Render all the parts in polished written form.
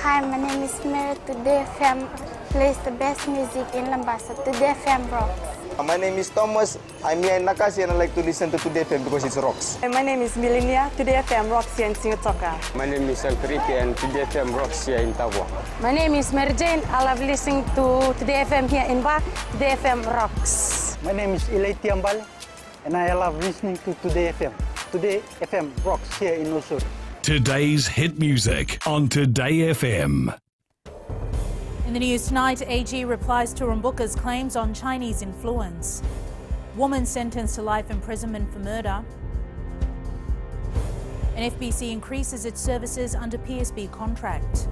Hi, my name is Mary. Today FM plays the best music in Lambasa. Today FM rocks. My name is Thomas. I'm here in Nakasi and I like to listen to Today FM because it rocks. My name is Milenia. Today FM rocks here in Singatoka. My name is Alfriti and Today FM rocks here in Tavua. My name is Mary Jane. I love listening to Today FM here in Ba. Today FM rocks. My name is Ilaiti Ambal and I love listening to Today FM. Today FM rocks here in Osur. Today's hit music on Today FM. In the news tonight, AG replies to Rumbuka's claims on Chinese influence. Woman sentenced to life imprisonment for murder. And FBC increases its services under PSB contract.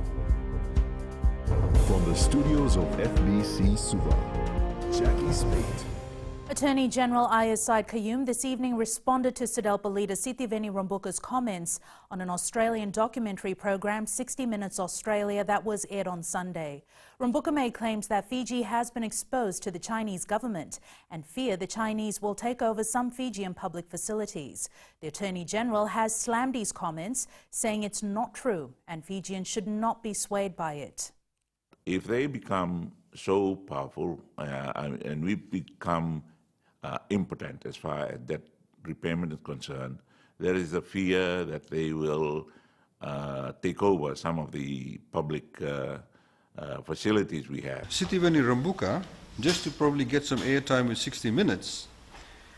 From the studios of FBC Suva, Jackie Spate. Attorney General Ayaz Said Qayyum this evening responded to SEDELPA leader Sitiveni Rumbuka's comments on an Australian documentary program, 60 Minutes Australia, that was aired on Sunday. Rumbuka made claims that Fiji has been exposed to the Chinese government and fear the Chinese will take over some Fijian public facilities. The Attorney General has slammed these comments, saying it's not true and Fijians should not be swayed by it. If they become so powerful and we become impotent as far as debt repayment is concerned, there is a fear that they will take over some of the public facilities we have. Sitiveni Rumbuka, just to probably get some airtime with 60 Minutes,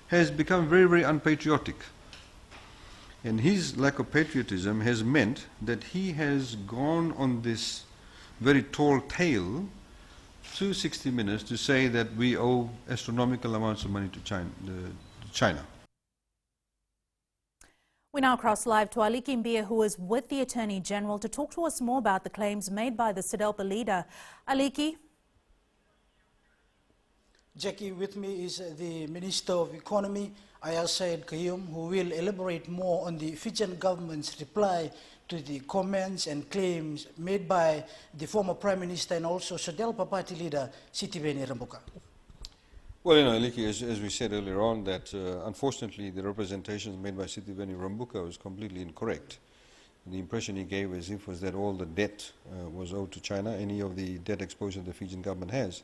has become very, very unpatriotic. And his lack of patriotism has meant that he has gone on this very tall tale to 60 Minutes to say that we owe astronomical amounts of money to China. We now cross live to Aliki Mbia, who is with the Attorney General, to talk to us more about the claims made by the SEDELPA leader. Aliki? Jackie, with me is the Minister of Economy, Ayaz Said Qayyum, who will elaborate more on the Fijian government's reply to the comments and claims made by the former Prime Minister and also SEDELPA party leader, Sitiveni Rumbuka. Well, Aliki, as we said earlier on, that unfortunately the representations made by Sitiveni Rumbuka was completely incorrect. The impression he gave as if was that all the debt was owed to China, any of the debt exposure the Fijian government has.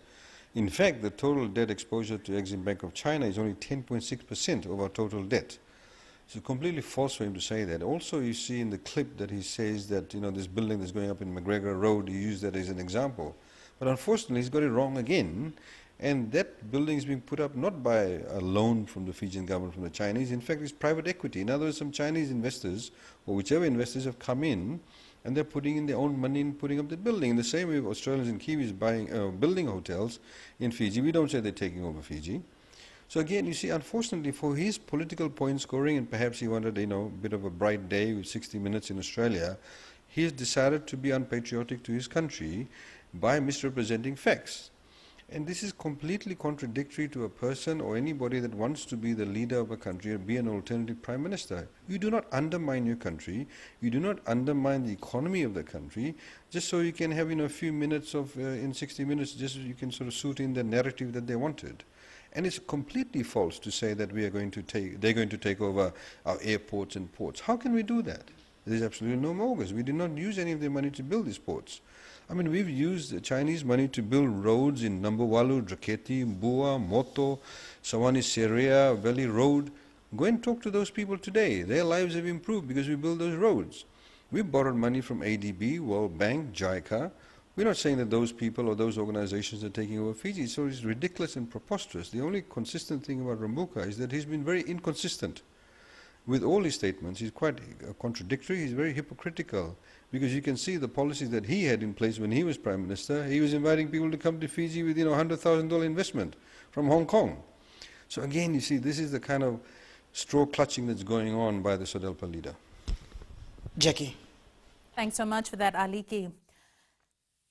In fact, the total debt exposure to Exim Bank of China is only 10.6% of our total debt. It's completely false for him to say that. Also, you see in the clip that he says that, this building that's going up in McGregor Road, he used that as an example. But unfortunately, he's got it wrong again. And that building is being put up not by a loan from the Fijian government, from the Chinese. In fact, it's private equity. In other words, some Chinese investors, or whichever investors have come in, and they're putting in their own money and putting up the building. In the same way, Australians and Kiwis building hotels in Fiji. We don't say they're taking over Fiji. So again, you see, unfortunately, for his political point scoring, and perhaps he wanted, a bit of a bright day with 60 Minutes in Australia, he has decided to be unpatriotic to his country by misrepresenting facts. And this is completely contradictory to a person or anybody that wants to be the leader of a country or be an alternative prime minister. You do not undermine your country. You do not undermine the economy of the country just so you can have a few minutes of in 60 Minutes, just so you can sort of suit in the narrative that they wanted. And it's completely false to say that they're going to take over our airports and ports. How can we do that? There's absolutely no mortgage. We did not use any of their money to build these ports. I mean, we've used Chinese money to build roads in Nambawalu, Draketi, Mbua, Moto, Sawani Seria, Valley Road. Go and talk to those people today. Their lives have improved because we built those roads. We borrowed money from ADB, World Bank, JICA. We're not saying that those people or those organizations are taking over Fiji, so it's ridiculous and preposterous. The only consistent thing about Rumbuka is that he's been very inconsistent with all his statements. He's quite contradictory, he's very hypocritical, because you can see the policies that he had in place when he was Prime Minister. He was inviting people to come to Fiji with, $100,000 investment from Hong Kong. So again, you see, this is the kind of straw clutching that's going on by the SEDELPA leader. Jackie. Thanks so much for that, Aliki.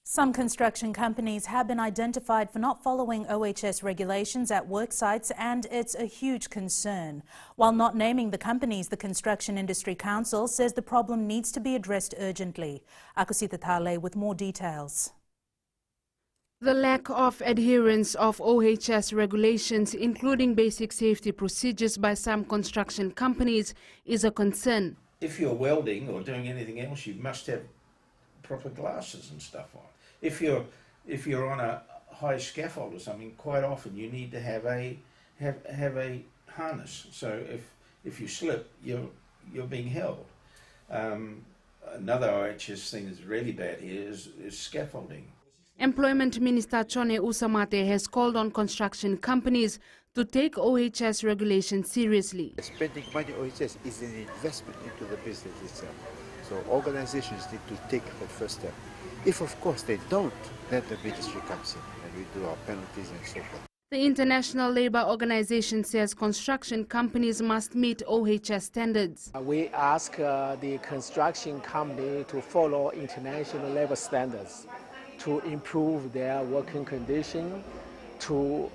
Some construction companies have been identified for not following OHS regulations at work sites, and it's a huge concern. While not naming the companies, the Construction Industry Council says the problem needs to be addressed urgently. Akusita Thale with more details. The lack of adherence of OHS regulations, including basic safety procedures by some construction companies, is a concern. If you're welding or doing anything else, you must have proper glasses and stuff on. If you're on a high scaffold or something, quite often you need to have a harness. So if you slip, you're being held. Another OHS thing that's really bad here is scaffolding. Employment Minister Chone Usamate has called on construction companies to take OHS regulations seriously. Spending money on OHS is an investment into the business itself. So organizations need to take the first step. If of course they don't, then the ministry comes in and we do our penalties and so forth. The International Labour Organization says construction companies must meet OHS standards. We ask the construction company to follow international labor standards, to improve their working condition, to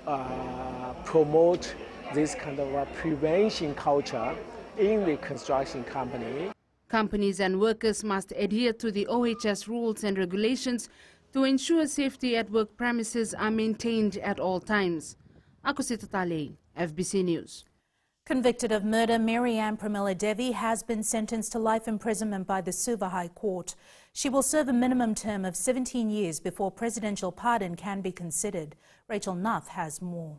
promote this kind of a prevention culture in the construction company. Companies and workers must adhere to the OHS rules and regulations to ensure safety at work premises are maintained at all times. Akusita Tale, FBC News. Convicted of murder, Mary-Ann Pramila Devi has been sentenced to life imprisonment by the Suva High Court. She will serve a minimum term of 17 years before presidential pardon can be considered. Rachel Nath has more.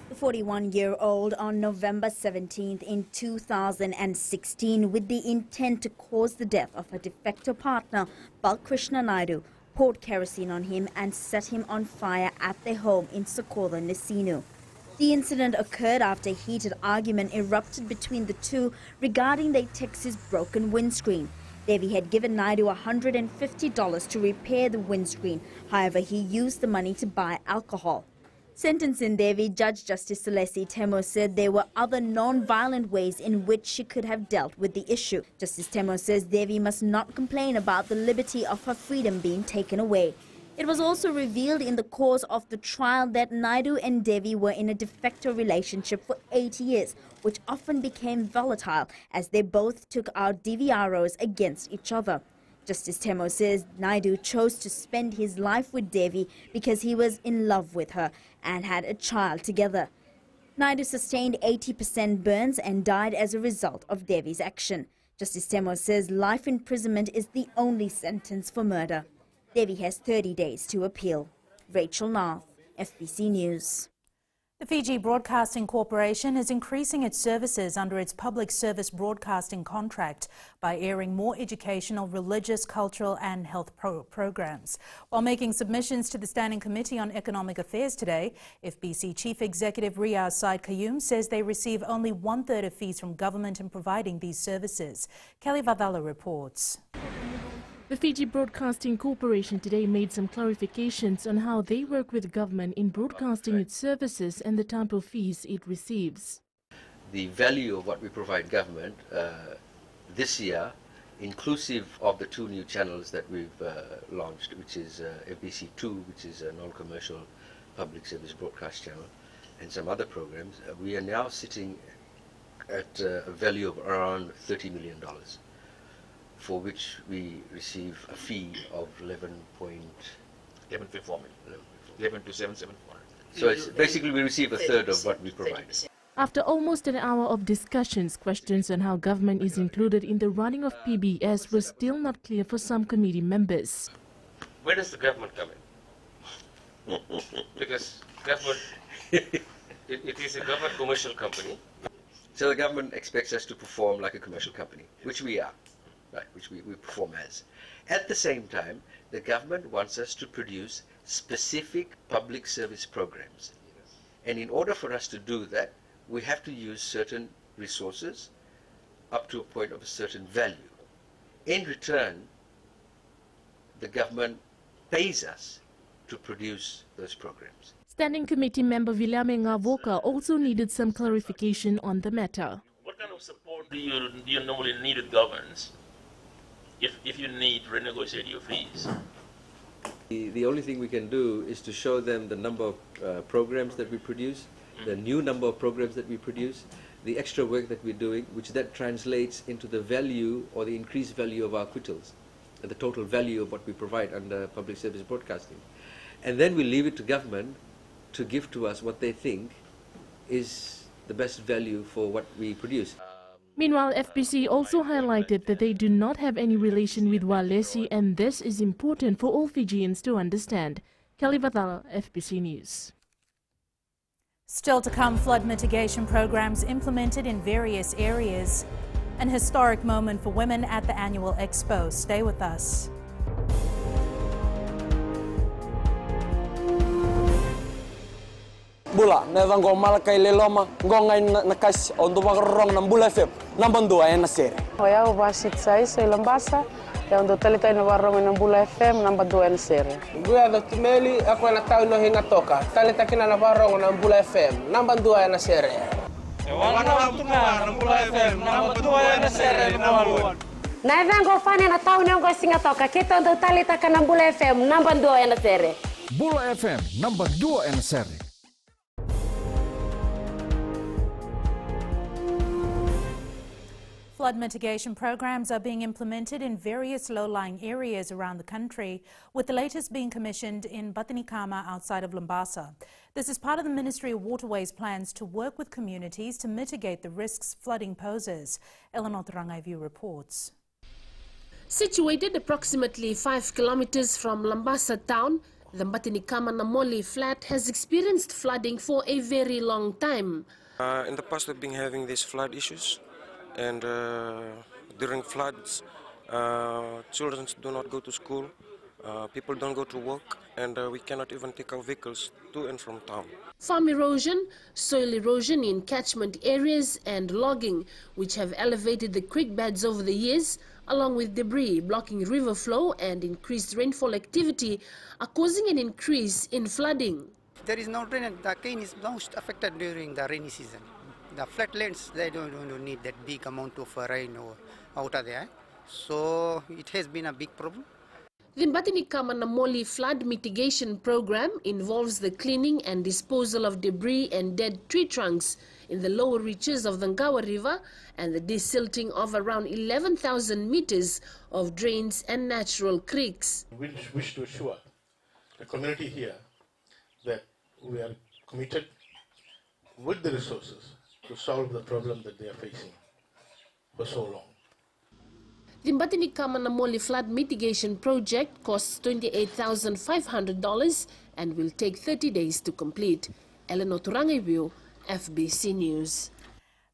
The 41-year-old on November 17th in 2016, with the intent to cause the death of her de facto partner, Balkrishna Naidu, poured kerosene on him and set him on fire at their home in Sokola, Nisinu. The incident occurred after a heated argument erupted between the two regarding their taxi's broken windscreen. Devi had given Naidu $150 to repair the windscreen. However, he used the money to buy alcohol. Sentencing Devi, Judge Justice Tulesi Temo said there were other non-violent ways in which she could have dealt with the issue. Justice Temo says Devi must not complain about the liberty of her freedom being taken away. It was also revealed in the course of the trial that Naidu and Devi were in a de facto relationship for 8 years, which often became volatile as they both took out DVROs against each other. Justice Temo says Naidu chose to spend his life with Devi because he was in love with her and had a child together. Naidu sustained 80% burns and died as a result of Devi's action. Justice Temo says life imprisonment is the only sentence for murder. Devi has 30 days to appeal. Rachel Nath, FBC News. The Fiji Broadcasting Corporation is increasing its services under its public service broadcasting contract by airing more educational, religious, cultural and health programs. While making submissions to the Standing Committee on Economic Affairs today, FBC Chief Executive Riyaz Said Qayyum says they receive only 1/3 of fees from government in providing these services. Kelly Vadala reports. The Fiji Broadcasting Corporation today made some clarifications on how they work with government in broadcasting its services and the type of fees it receives. The value of what we provide government this year, inclusive of the 2 new channels that we've launched, which is FBC2, which is a non-commercial public service broadcast channel, and some other programs, we are now sitting at a value of around $30 million. For which we receive a fee of 11.774. So it's basically we receive 1/3 of what we provide. After almost an hour of discussions, questions on how government is included in the running of PBS were still not clear for some committee members. Where does the government come in? Because government, it is a government commercial company. So the government expects us to perform like a commercial company, which we are. Right, which we perform as. At the same time, the government wants us to produce specific public service programs. And in order for us to do that, we have to use certain resources up to a point of a certain value. In return, the government pays us to produce those programs. Standing Committee member Vilame Ngavoka also needed some clarification on the matter. What kind of support do you normally need with governments if you need to renegotiate your fees? The only thing we can do is to show them the number of programs that we produce, the new number of programs that we produce, the extra work that we're doing, which that translates into the value or the increased value of our quotas, the total value of what we provide under public service broadcasting. And then we leave it to government to give to us what they think is the best value for what we produce. Meanwhile, FBC also highlighted that they do not have any relation with Walesi, and this is important for all Fijians to understand. Kelly Vatala, FBC News. Still to come, flood mitigation programs implemented in various areas. An historic moment for women at the annual Expo. Stay with us. Bula neva ngomal kay leloma ngongay nakas ondo magrong ng Bula FM nambang dua na sere. Hoya ubasit sai lambasa ya ondo talita na warong ng Bula FM nambang dua na sere. Guya do timeli ako na tao no hinga toka talita kina na warong ng Bula FM nambang dua na sere. Wana tunga ng Bula FM nambang dua na sere nawaluan. Na vengo fane na tao no singa toka kita ondo talita kana Bula FM nambang dua na sere. Bula FM nambang dua na sere. Flood mitigation programs are being implemented in various low-lying areas around the country, with the latest being commissioned in Batanikama outside of Lambasa. This is part of the Ministry of Waterways plans to work with communities to mitigate the risks flooding poses. Eleanor Rangaivu reports. Situated approximately 5 kilometers from Lambasa town, the Batanikama Namoli flat has experienced flooding for a very long time. In the past we've been having these flood issues. And during floods, children do not go to school, people don't go to work, and we cannot even take our vehicles to and from town. Farm erosion, soil erosion in catchment areas, and logging, which have elevated the creek beds over the years, along with debris blocking river flow and increased rainfall activity, are causing an increase in flooding. There is no rain. The cane is most affected during the rainy season. The flatlands, they don't need that big amount of rain out of there. So it has been a big problem. The Batanikama Namoli flood mitigation program involves the cleaning and disposal of debris and dead tree trunks in the lower reaches of the Ngawa River and the desilting of around 11,000 meters of drains and natural creeks. We wish to assure the community here that we are committed with the resources to solve the problem that they are facing for so long. The Batanikama Namoli flood mitigation project costs $28,500 and will take 30 days to complete. Eleanor Turangaibu, FBC News.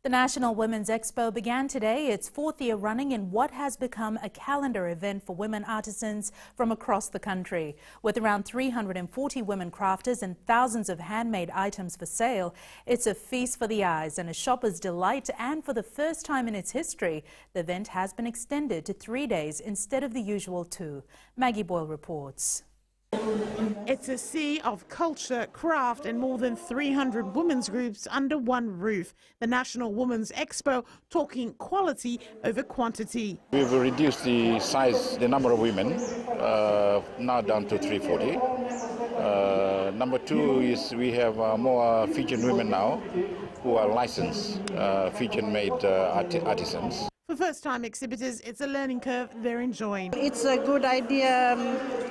The National Women's Expo began today, its 4th year running in what has become a calendar event for women artisans from across the country. With around 340 women crafters and thousands of handmade items for sale, it's a feast for the eyes and a shopper's delight, and for the first time in its history, the event has been extended to 3 days instead of the usual 2. Maggie Boyle reports. It's a sea of culture, craft and more than 300 women's groups under one roof. The National Women's Expo talking quality over quantity. We've reduced the size, the number of women, now down to 340. Number 2 is we have more Fijian women now who are licensed Fijian-made artisans. For first-time exhibitors, it's a learning curve they're enjoying. It's a good idea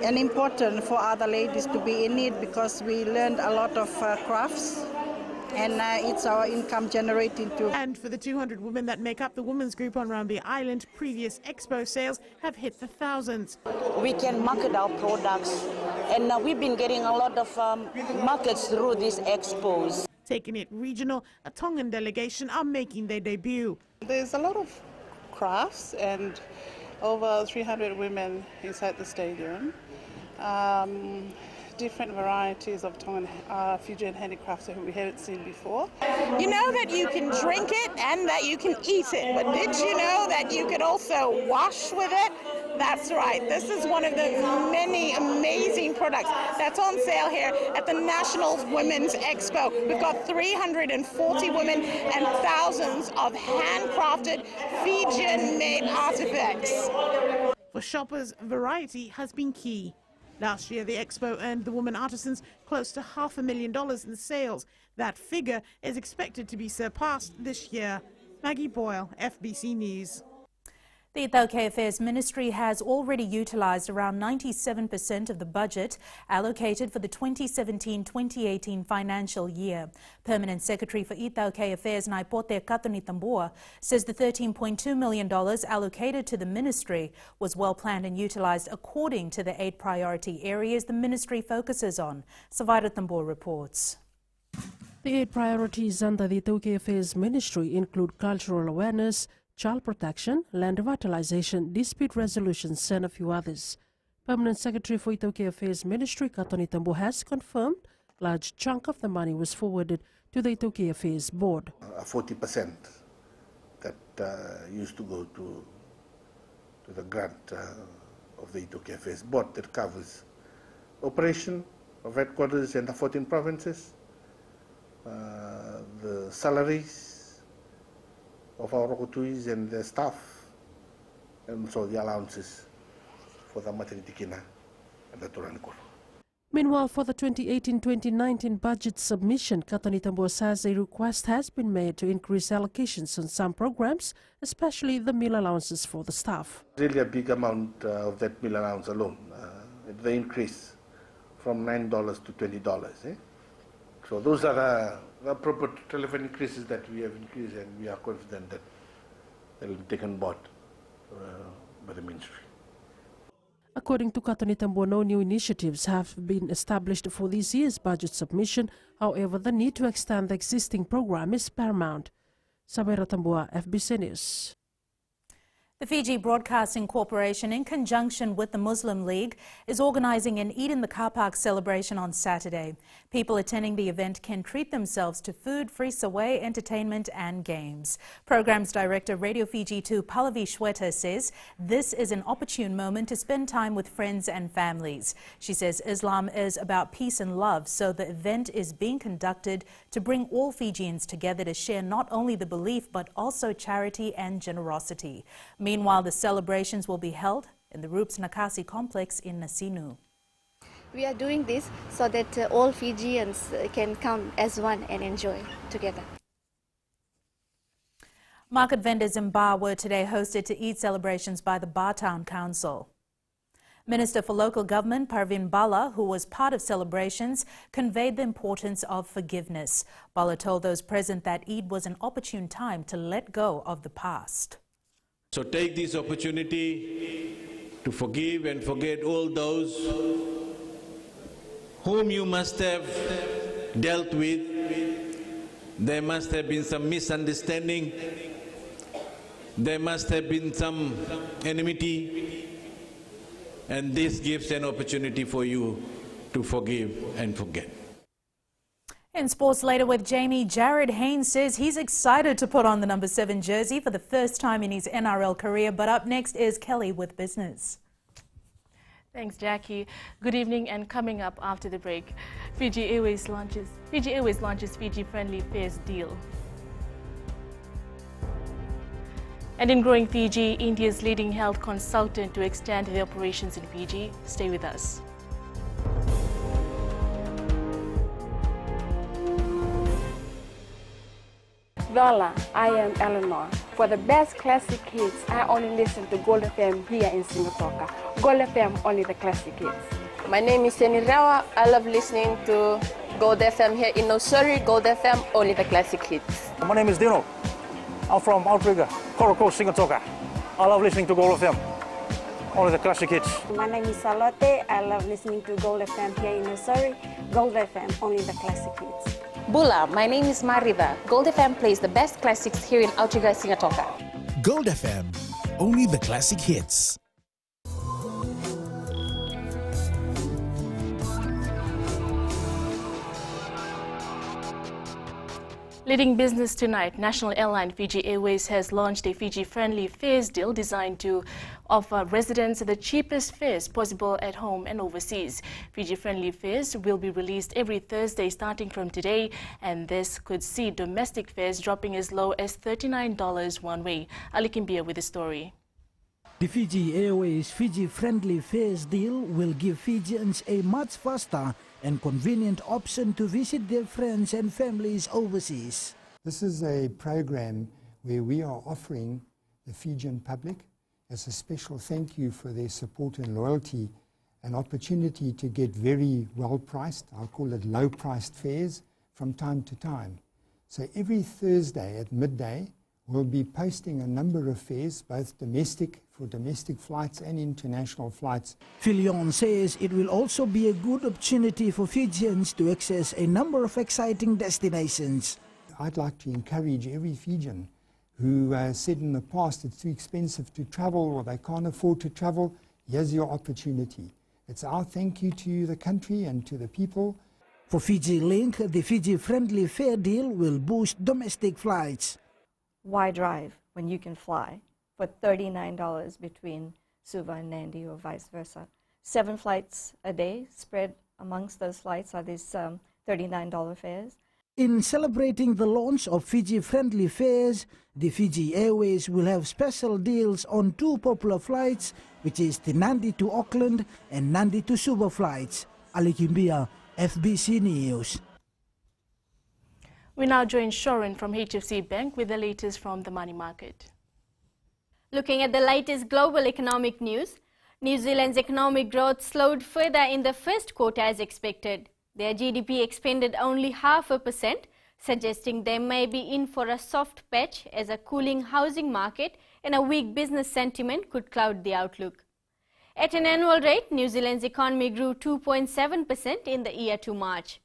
and important for other ladies to be in it because we learned a lot of crafts and it's our income generating too. And for the 200 women that make up the women's group on Rambi Island, previous expo sales have hit the thousands. We can market our products and we've been getting a lot of markets through these expos. Taking it regional, a Tongan delegation are making their debut. There's a lot of crafts and over 300 women inside the stadium. Different varieties of Tongan Fijian handicrafts that we haven't seen before. You know that you can drink it and that you can eat it, but did you know that you could also wash with it? That's right. This is one of the many amazing products that's on sale here at the National Women's Expo. We've got 340 women and thousands of handcrafted Fijian-made artifacts. For shoppers, variety has been key. Last year, the Expo earned the women artisans close to $500,000 in sales. That figure is expected to be surpassed this year. Maggie Boyle, FBC News. The Itaukei Affairs Ministry has already utilised around 97% of the budget allocated for the 2017-2018 financial year. Permanent Secretary for Itaukei Affairs Naipote Katoni Tambua says the $13.2 million allocated to the ministry was well planned and utilised according to the 8 priority areas the ministry focuses on. Savaira Tambua reports. The 8 priorities under the Itaukei Affairs Ministry include cultural awareness, child protection, land revitalization, dispute resolutions, and a few others. Permanent Secretary for Itaukei Affairs Ministry, Katoni Tambua, has confirmed a large chunk of the money was forwarded to the Itaukei Affairs Board. 40% that used to go to the grant of the Itaukei Affairs Board that covers operation of headquarters in the 14 provinces, the salaries of our rokotuis and their staff, and also the allowances for the maternity kina and the Turanikor. Meanwhile, for the 2018-2019 budget submission, Katoni Tambua says a request has been made to increase allocations on some programs, especially the meal allowances for the staff. Really a big amount of that meal allowance alone, the increase from $9 to $20. So those are the appropriate relevant increases that we have increased, and we are confident that they will be taken on board by the ministry. According to Katoni Tambua, no new initiatives have been established for this year's budget submission. However, the need to extend the existing program is paramount. Savaira Tambua, FBC News. The Fiji Broadcasting Corporation, in conjunction with the Muslim League, is organising an Eid in the Car Park celebration on Saturday. People attending the event can treat themselves to food, free saway, entertainment and games. Programs Director Radio Fiji 2 Pallavi Shweta says this is an opportune moment to spend time with friends and families. She says Islam is about peace and love, so the event is being conducted to bring all Fijians together to share not only the belief but also charity and generosity. Meanwhile, the celebrations will be held in the Rups Nakasi complex in Nasinu. We are doing this so that all Fijians can come as one and enjoy together. Market vendors in Bar were today hosted to Eid celebrations by the Bar Town Council. Minister for Local Government Parveen Bala, who was part of celebrations, conveyed the importance of forgiveness. Bala told those present that Eid was an opportune time to let go of the past. So take this opportunity to forgive and forget all those whom you must have dealt with. There must have been some misunderstanding. There must have been some enmity. And this gives an opportunity for you to forgive and forget. In sports later with Jamie, Jared Haynes says he's excited to put on the number 7 jersey for the first time in his NRL career. But up next is Kelly with business. Thanks, Jackie. Good evening, and coming up after the break, Fiji Airways launches Fiji-friendly fares deal. And in growing Fiji, India's leading health consultant to extend their operations in Fiji. Stay with us. Voila, I am Eleanor. For the best classic hits, I only listen to Gold FM here in Singapore. Gold FM, only the classic hits. My name is Seni Rawa. I love listening to Gold FM here in Nosuri. Gold FM, only the classic hits. My name is Dino. I'm from Outrigger, Coral Coast, Singapore. I love listening to Gold FM, only the classic hits. My name is Salote. I love listening to Gold FM here in Nosuri. Gold FM, only the classic hits. Bula, my name is Mariva. Gold FM plays the best classics here in Outrigger, Singapore. Gold FM, only the classic hits. Leading business tonight, national airline Fiji Airways has launched a Fiji-friendly fares deal designed to offer residents the cheapest fares possible at home and overseas. Fiji-friendly fares will be released every Thursday starting from today, and this could see domestic fares dropping as low as $39 one way. Ali Kimbia with the story. The Fiji Airways Fiji-friendly fares deal will give Fijians a much faster and convenient option to visit their friends and families overseas. This is a program where we are offering the Fijian public as a special thank you for their support and loyalty, an opportunity to get very well-priced, I'll call it low-priced fares from time to time. So every Thursday at midday, we'll be posting a number of fares, both for domestic flights and international flights. Filion says it will also be a good opportunity for Fijians to access a number of exciting destinations. I'd like to encourage every Fijian who said in the past it's too expensive to travel or they can't afford to travel. Here's your opportunity. It's our thank you to the country and to the people. For Fiji Link, the Fiji-friendly fare deal will boost domestic flights. Why drive when you can fly for $39 between Suva and Nandi or vice versa? 7 flights a day spread amongst those flights are these $39 fares. In celebrating the launch of Fiji-friendly fares, the Fiji Airways will have special deals on 2 popular flights, which is the Nandi to Auckland and Nandi to Suva flights. Ali Kimbia, FBC News. We now join Shorin from HFC Bank with the latest from the money market. Looking at the latest global economic news, New Zealand's economic growth slowed further in the first quarter as expected. Their GDP expanded only 0.5%, suggesting they may be in for a soft patch as a cooling housing market and a weak business sentiment could cloud the outlook. At an annual rate, New Zealand's economy grew 2.7% in the year to March.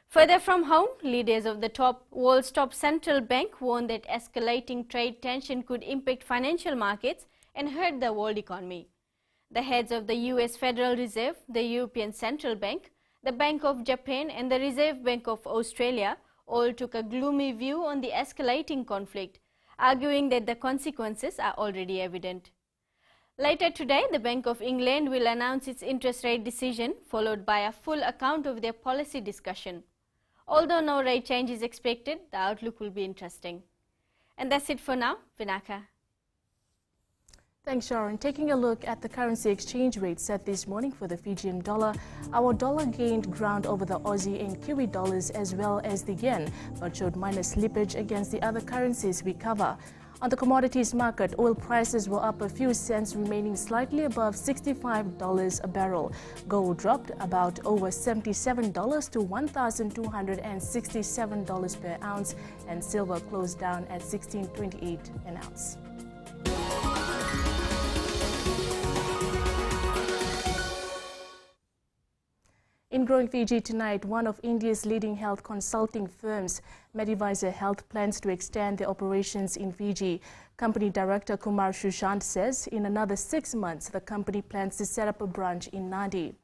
Further from home, leaders of the world's top central bank warned that escalating trade tension could impact financial markets and hurt the world economy. The heads of the US Federal Reserve, the European Central Bank, the Bank of Japan and the Reserve Bank of Australia all took a gloomy view on the escalating conflict, arguing that the consequences are already evident. Later today, the Bank of England will announce its interest rate decision, followed by a full account of their policy discussion. Although no rate change is expected, the outlook will be interesting. And that's it for now. Vinaka. Thanks, Sharon. Taking a look at the currency exchange rate set this morning for the Fijian dollar, our dollar gained ground over the Aussie and Kiwi dollars as well as the yen, but showed minor slippage against the other currencies we cover. On the commodities market, oil prices were up a few cents, remaining slightly above $65 a barrel. Gold dropped about over $77 to $1,267 per ounce, and silver closed down at $16.28 an ounce. In Growing Fiji tonight, one of India's leading health consulting firms, Medivisor Health, plans to extend their operations in Fiji. Company Director Kumar Sushant says in another 6 months, the company plans to set up a branch in Nadi.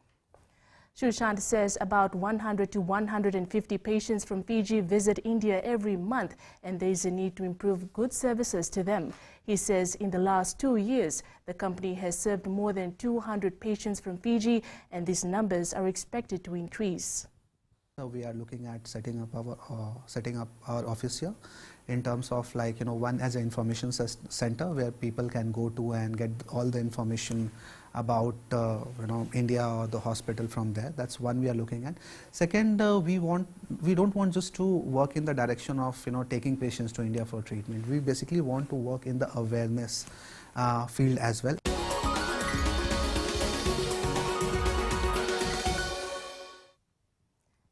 Sushant says about 100 to 150 patients from Fiji visit India every month, and there is a need to improve good services to them. He says in the last 2 years, the company has served more than 200 patients from Fiji, and these numbers are expected to increase. So we are looking at setting up our office here, in terms of one as an information center where people can go to and get all the information about India or the hospital from there. That's one we are looking at. Second, we don't want just to work in the direction of taking patients to India for treatment. We basically want to work in the awareness field as well.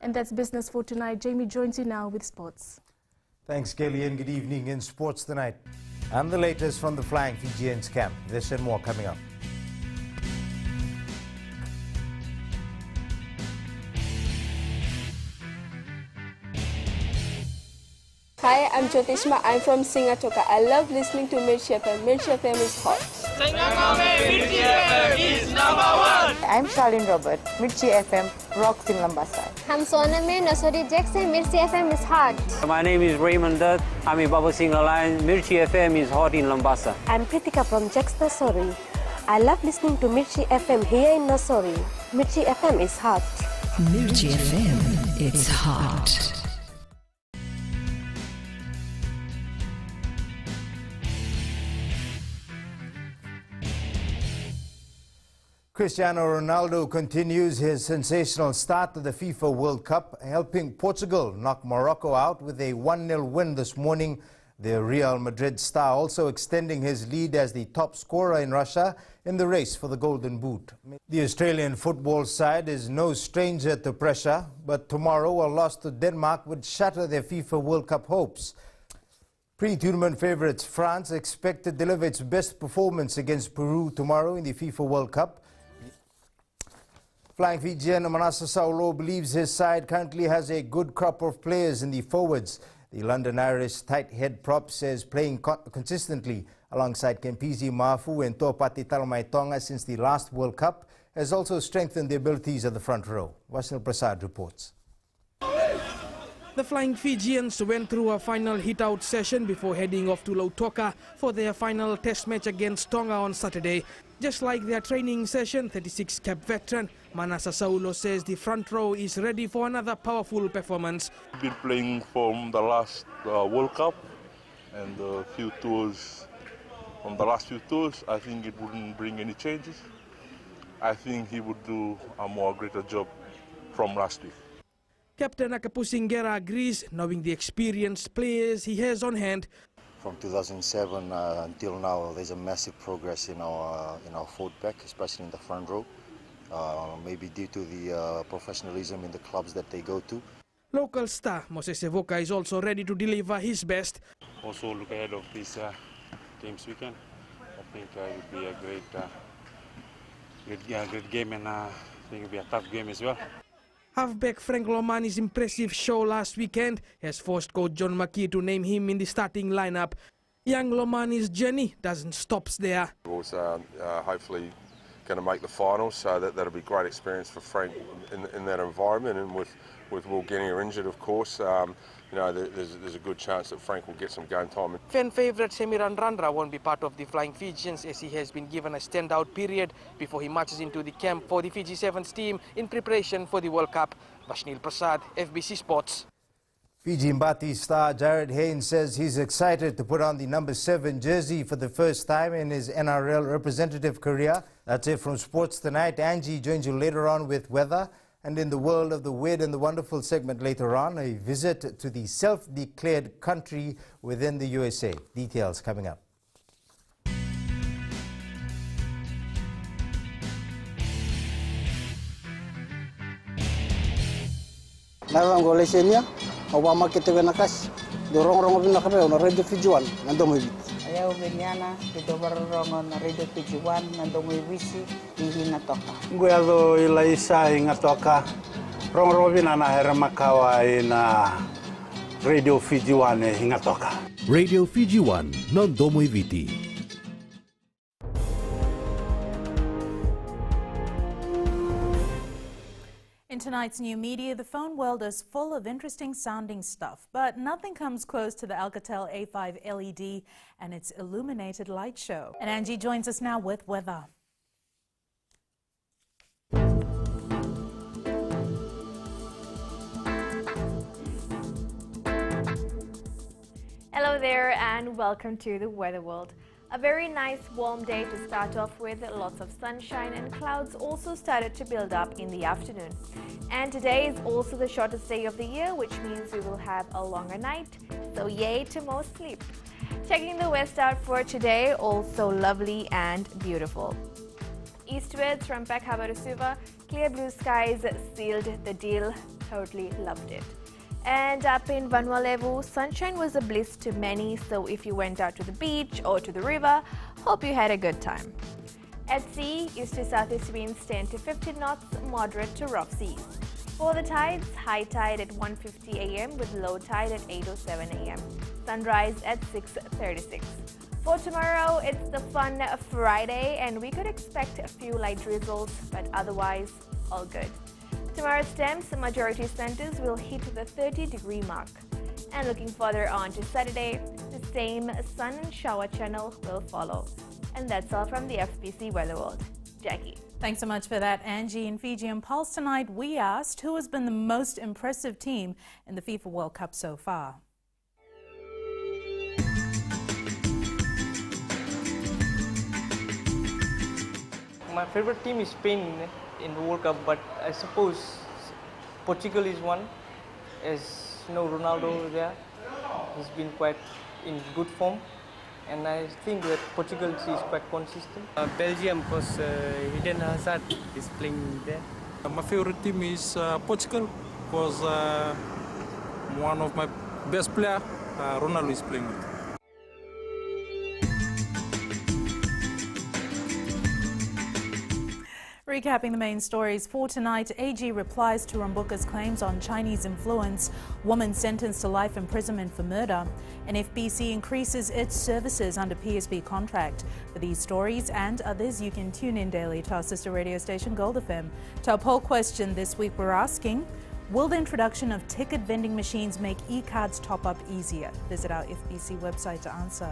And that's business for tonight. Jamie joins you now with sports. Thanks, Kelly, and good evening in sports tonight. And the latest from the Flying Fijians camp. This and more coming up. Hi, I'm Jyotishma. I'm from Singatoka. I love listening to Mirchi FM. Mirchi FM is hot. Mirchi FM is #1. I'm Charlene Robert. Mirchi FM rocks in Lambasa. I'm Soname Nasori Jackson. Mirchi FM is hot. My name is Raymond Dutt. I'm in Baba Singh Alliance. Mirchi FM is hot in Lambasa. I'm Pritika from Jax Nasori. I love listening to Mirchi FM here in Nasori. Mirchi FM is hot. Mirchi FM, it's hot. Cristiano Ronaldo continues his sensational start to the FIFA World Cup, helping Portugal knock Morocco out with a 1-0 win this morning The Real Madrid star also extending his lead as the top scorer in Russia in the race for the Golden Boot. The Australian football side is no stranger to pressure, but tomorrow a loss to Denmark would shatter their FIFA World Cup hopes. Pre-tournament favourites France expect to deliver its best performance against Peru tomorrow in the FIFA World Cup. Flying Fijian Manasa Saulo believes his side currently has a good crop of players in the forwards. The London Irish tight head prop says playing consistently alongside Kempisi Mafu and Topati Talamaitonga since the last World Cup has also strengthened the abilities of the front row. Vasil Prasad reports. The Flying Fijians went through a final hit-out session before heading off to Lautoka for their final test match against Tonga on Saturday. Just like their training session, 36-cap veteran Manasa Saulo says the front row is ready for another powerful performance. We've been playing from the last World Cup and a few tours. From the last few tours, I think it wouldn't bring any changes. I think he would do a more greater job from last week. Captain Akapusingera agrees, knowing the experienced players he has on hand. From 2007 until now, there's a massive progress in our forward pack, especially in the front row. Maybe due to the professionalism in the clubs that they go to. Local star Moses Evoka is also ready to deliver his best. Also look ahead of this games weekend. I think it will be a great game, and I think it will be a tough game as well. Halfback Frank Lomani's impressive show last weekend has forced coach John McKee to name him in the starting lineup. Young Lomani's journey doesn't stop there. Also, hopefully going to make the finals, so that'll be a great experience for Frank in that environment, and with Will Genia injured, of course, you know, there's a good chance that Frank will get some game time. Fan favourite Semiran Randra won't be part of the Flying Fijians as he has been given a standout period before he marches into the camp for the Fiji Sevens team in preparation for the World Cup. Vashnil Prasad, FBC Sports. Fiji Mbati star Jared Haynes says he's excited to put on the number 7 jersey for the first time in his NRL representative career. That's it from Sports Tonight. Angie joins you later on with weather. And in the world of the weird and the wonderful segment later on, a visit to the self-declared country within the USA. Details coming up. Narang golesenya, Obama kita benakas, dorong bina kape on radio Fijuan, nandomibit. Ayaw benyana, kita barong on radio Fijuan, nandomibisi, hinatoka. Guado ilaisa ingatoka, rong bina na heramakawa ina radio Fijuan hingatoka. Radio Fijuan, nandomibiti. In tonight's new media, the phone world is full of interesting sounding stuff, but nothing comes close to the Alcatel A5 LED and its illuminated light show. And Angie joins us now with weather. Hello there and welcome to the Weather World. A very nice warm day to start off with, lots of sunshine, and clouds also started to build up in the afternoon. And today is also the shortest day of the year, which means we will have a longer night, so yay to more sleep. Checking the west out for today, also lovely and beautiful. Eastwards from Peck Harbour to Suva, clear blue skies sealed the deal, totally loved it. And up in Vanuatu, sunshine was a bliss to many, so if you went out to the beach or to the river, hope you had a good time. At sea, east to southeast winds 10 to 15 knots, moderate to rough seas. For the tides, high tide at 1:50 a.m. with low tide at 8:07 a.m. Sunrise at 6:36. For tomorrow, it's the fun Friday and we could expect a few light drizzles, but otherwise, all good. Tomorrow's temps, majority centers will hit the 30-degree mark. And looking further on to Saturday, the same sun and shower channel will follow. And that's all from the FBC Weather World. Jackie. Thanks so much for that, Angie. In Fiji and Pulse tonight, we asked who has been the most impressive team in the FIFA World Cup so far. My favorite team is Spain in the World Cup, but I suppose Portugal is one. As you know, Ronaldo there, he's been quite in good form, and I think that Portugal is quite consistent. Belgium, because Eden Hazard is playing there. My favorite team is Portugal, because one of my best players, Ronaldo, is playing with. Recapping the main stories for tonight, AG replies to Rambuka's claims on Chinese influence, woman sentenced to life imprisonment for murder, and FBC increases its services under PSB contract. For these stories and others, you can tune in daily to our sister radio station Gold FM. To our poll question this week, we're asking, will the introduction of ticket vending machines make e-cards top-up easier? Visit our FBC website to answer.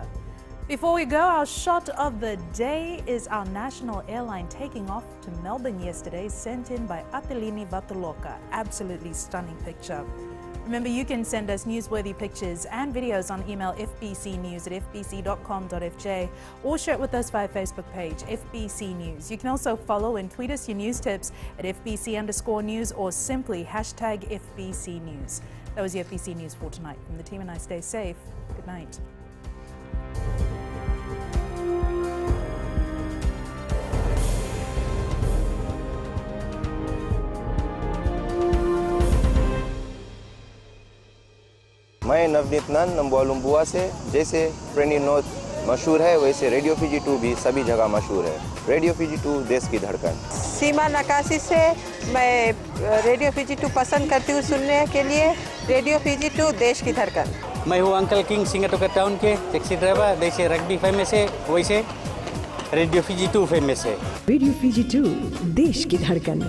Before we go, our shot of the day is our national airline taking off to Melbourne yesterday, sent in by Atelini Vataloka. Absolutely stunning picture. Remember, you can send us newsworthy pictures and videos on email fbcnews@fbc.com.fj or share it with us via Facebook page, FBC News. You can also follow and tweet us your news tips at FBC_news or simply hashtag FBC News. That was your FBC News for tonight. From the team and I, stay safe. Good night. मैं नवनीत नंद नंबुआ लुम्बुआ से। जैसे प्रेनी note मशहूर है, वैसे radio Fiji 2 भी सभी जगह मशहूर है। रेडियो फीजी 2 देश की धड़कन। सीमा नकाशी से मैं रेडियो फीजी 2 पसंद करती हूँ सुनने के लिए। रेडियो फीजी 2 देश की धड़कन। मैं हूँ अंकल किंग सिंगाटोका टाउन के टैक्सी ड्राइवर। जैसे रग्बी फेमस है, वैसे रेडियो फीजी 2 फेमस है। रेडियो फीजी 2 देश की धड़कन।